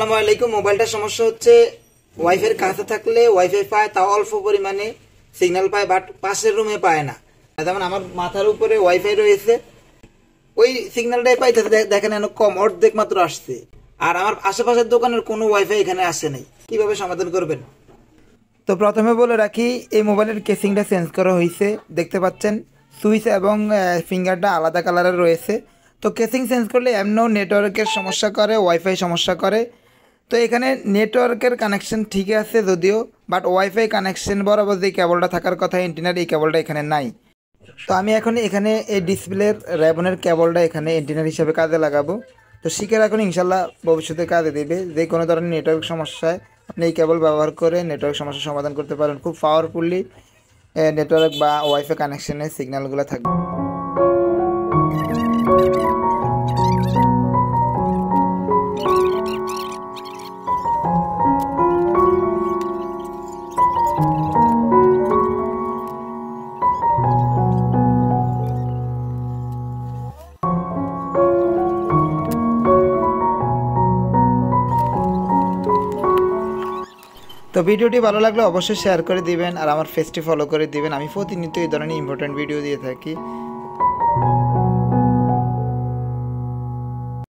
আসসালামু আলাইকুম। মোবাইলটার সমস্যা হচ্ছে ওয়াইফাইয়ের কাছে থাকলে ওয়াইফাই পায়, তাও অল্প পরিমাণে সিগন্যাল পায়, বাট পাশের রুমে পায় না। যেমন আমার মাথার উপরে ওয়াইফাই রয়েছে, ওই সিগন্যালটাই পাইতেছে, দেখেন কম, অর্ধেক মাত্র আসছে। আর আমার আশেপাশের দোকানের কোনো ওয়াইফাই এখানে আসে নাই। কিভাবে সমাধান করবেন? তো প্রথমে বলে রাখি, এই মোবাইলের কেসিংটা চেঞ্জ করা হয়েছে। দেখতে পাচ্ছেন সুইচ এবং ফিঙ্গারটা আলাদা কালারের রয়েছে। তো কেসিং চেঞ্জ করলে এমনও নেটওয়ার্কের সমস্যা করে, ওয়াইফাই সমস্যা করে। তো এখানে নেটওয়ার্কের কানেকশন ঠিক আছে যদিও, বাট ওয়াইফাই কানেকশন বরাবর যে কেবলটা থাকার কথা এন্টিনার, এই কেবলটা এখানে নাই। তো আমি এখন এখানে এই ডিসপ্লের র্যাবনের কেবলটা এখানে এন্টিনার হিসেবে কাজে লাগাবো। তো শিখে রাখুন, ইনশাল্লাহ ভবিষ্যতে কাজে দেবে। যে কোনো ধরনের নেটওয়ার্ক সমস্যায় আপনি এই কেবল ব্যবহার করে নেটওয়ার্ক সমস্যার সমাধান করতে পারেন। খুব পাওয়ারফুলি নেটওয়ার্ক বা ওয়াইফাই কানেকশনের সিগন্যালগুলো থাকবে। তো ভিডিওটি ভালো লাগলে অবশ্যই শেয়ার করে দিবেন আর আমার পেজটি ফলো করে দিবেন। আমি প্রতিনিয়ত এই ধরনের ইম্পর্টেন্ট ভিডিও দিয়ে থাকি।